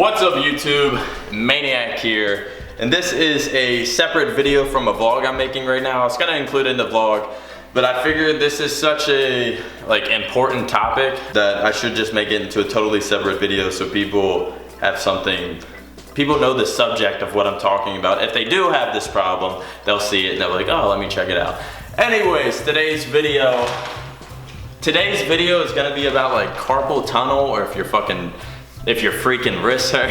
What's up YouTube? MaNiaC here, and this is a separate video from a vlog I'm making right now. I was gonna include it in the vlog, but I figured this is such a important topic that I should just make it into a totally separate video so people have something, people know the subject of what I'm talking about. If they do have this problem, they'll see it and they're like, oh, let me check it out. Anyways, today's video is gonna be about like carpal tunnel, or if your freaking wrists hurt.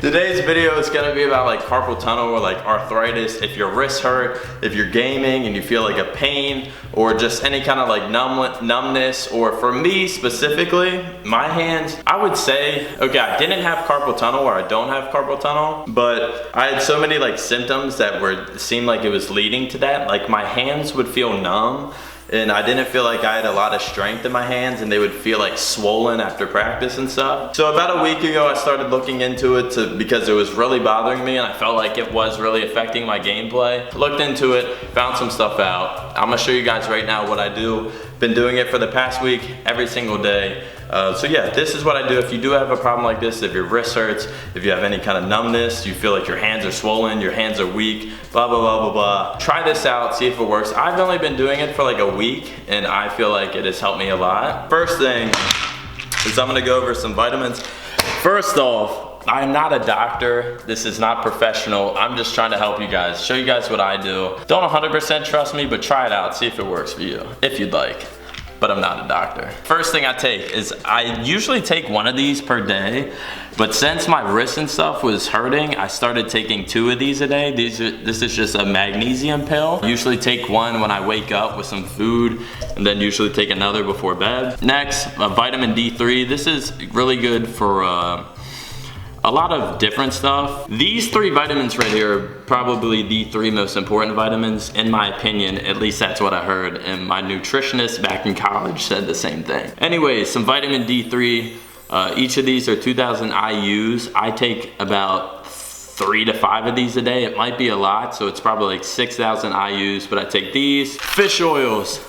Today's video is gonna be about like carpal tunnel or like arthritis. If your wrists hurt, if you're gaming and you feel like a pain, or just any kind of like numbness, or for me specifically, my hands, I would say, okay, I didn't have carpal tunnel, or I don't have carpal tunnel, but I had so many like symptoms that seemed like it was leading to that. Like my hands would feel numb, and I didn't feel like I had a lot of strength in my hands, and they would feel like swollen after practice and stuff. So about a week ago, I started looking into it because it was really bothering me, and I felt like it was really affecting my gameplay. Looked into it, found some stuff out. I'm gonna show you guys right now what I do. Been doing it for the past week, every single day. So yeah, this is what I do. If you do have a problem like this, if your wrist hurts, if you have any kind of numbness, you feel like your hands are swollen, your hands are weak, blah, blah, blah, blah, blah. Try this out, see if it works. I've only been doing it for like a week, and I feel like it has helped me a lot. First thing is I'm gonna go over some vitamins. First off, I'm not a doctor. This is not professional. I'm just trying to help you guys, show you guys what I do. Don't 100% trust me, but try it out, see if it works for you, if you'd like. But I'm not a doctor. First thing I take is, I usually take one of these per day, but since my wrist and stuff was hurting, I started taking 2 of these a day. This is just a magnesium pill. I usually take one when I wake up with some food, and then usually take another before bed. Next, vitamin D3. This is really good for a lot of different stuff. These 3 vitamins right here are probably the 3 most important vitamins, in my opinion. At least that's what I heard, and my nutritionist back in college said the same thing. Anyways, some vitamin D3. Each of these are 2,000 IUs. I take about 3 to 5 of these a day. It might be a lot, so it's probably like 6,000 IUs, but I take these. Fish oils.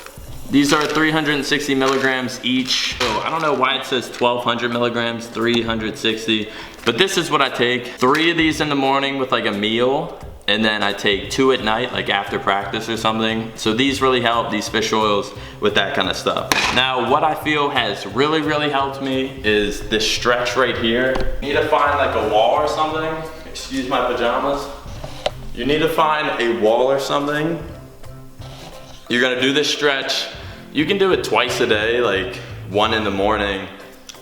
These are 360 milligrams each. So I don't know why it says 1,200 milligrams, 360, but this is what I take. 3 of these in the morning with like a meal, and then I take 2 at night, like after practice or something. So these really help, these fish oils, with that kind of stuff. Now, what I feel has really, really helped me is this stretch right here. You need to find like a wall or something. Excuse my pajamas. You need to find a wall or something. You're gonna do this stretch. You can do it twice a day, like 1 in the morning,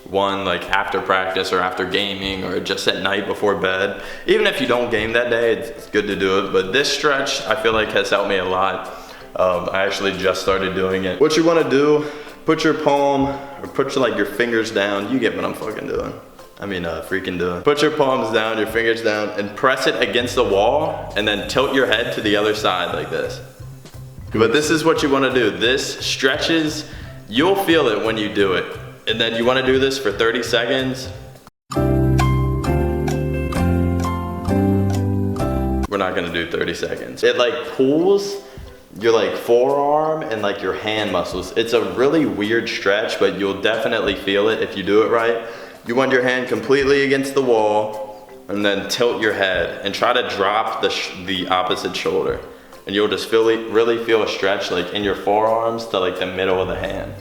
1 like after practice or after gaming, or just at night before bed. Even if you don't game that day, it's good to do it. But this stretch, I feel like, has helped me a lot. I actually just started doing it. What you wanna do, put your palm, or put your fingers down. You get what I'm fucking doing. Freaking doing. Put your palms down, your fingers down, and press it against the wall, and then tilt your head to the other side like this. But this is what you want to do. This stretches, you'll feel it when you do it. And then you want to do this for 30 seconds. We're not going to do 30 seconds. It like pulls your like forearm and like your hand muscles. It's a really weird stretch, but you'll definitely feel it if you do it right. You want your hand completely against the wall, and then tilt your head and try to drop the opposite shoulder. And you'll just really feel a stretch like in your forearms to like the middle of the hand.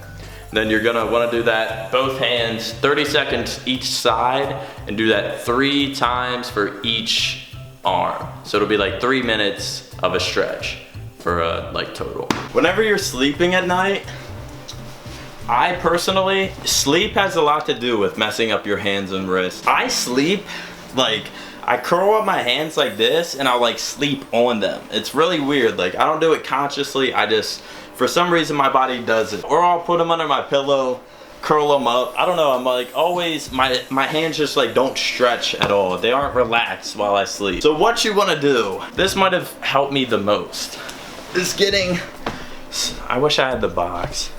Then you're gonna wanna do that, both hands, 30 seconds each side, and do that 3 times for each arm. So it'll be like 3 minutes of a stretch for like total. Whenever you're sleeping at night, I personally, sleep has a lot to do with messing up your hands and wrists. I sleep like, I curl up my hands like this, and I'll like sleep on them. It's really weird. Like, I don't do it consciously. I just, for some reason, my body does it. Or I'll put them under my pillow, curl them up. I don't know. I'm like always, my hands just like don't stretch at all. They aren't relaxed while I sleep. So what you want to do, this might have helped me the most, is getting, I wish I had the box.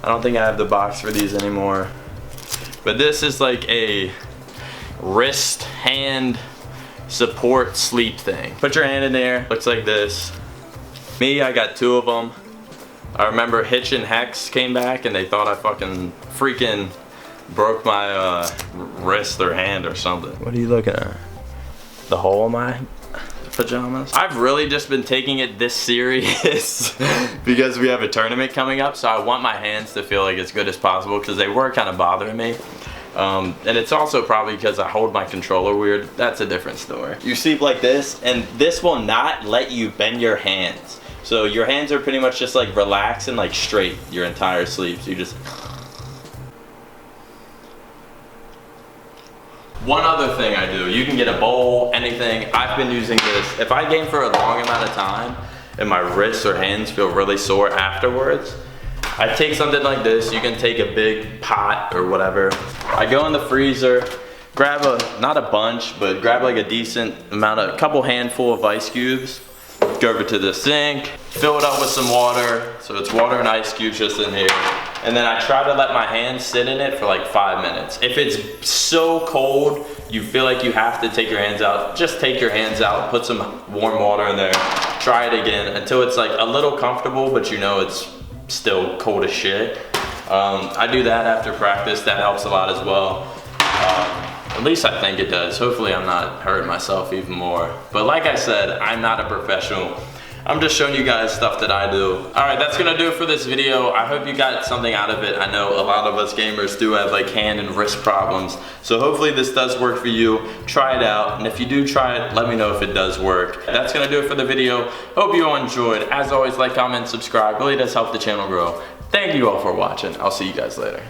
I don't think I have the box for these anymore. But this is like a wrist hand support sleep thing. Put your hand in there, looks like this. Me, I got 2 of them. I remember Hitch and Hex came back and they thought I freaking broke my wrist or hand or something. What are you looking at? The hole in my pajamas? I've really just been taking it this serious because we have a tournament coming up, so I want my hands to feel like as good as possible because they were kind of bothering me. And it's also probably because I hold my controller weird. That's a different story. You sleep like this, and this will not let you bend your hands. So your hands are pretty much just like relaxed and like straight your entire sleep. So you just... One other thing I do, you can get a bowl, anything. I've been using this. If I game for a long amount of time and my wrists or hands feel really sore afterwards, I take something like this. You can take a big pot or whatever. I go in the freezer, grab not a bunch, but grab like a decent amount, a couple handful of ice cubes. Go over to the sink, fill it up with some water. So it's water and ice cubes just in here. And then I try to let my hands sit in it for like 5 minutes. If it's so cold, you feel like you have to take your hands out, just take your hands out, put some warm water in there, try it again until it's like a little comfortable, but you know it's still cold as shit. I do that after practice. That helps a lot as well. At least I think it does. Hopefully I'm not hurting myself even more. But like I said, I'm not a professional. I'm just showing you guys stuff that I do. All right, that's gonna do it for this video. I hope you got something out of it. I know a lot of us gamers do have like hand and wrist problems. So hopefully this does work for you. Try it out. And if you do try it, let me know if it does work. That's gonna do it for the video. Hope you all enjoyed. As always, like, comment, subscribe. Really does help the channel grow. Thank you all for watching. I'll see you guys later.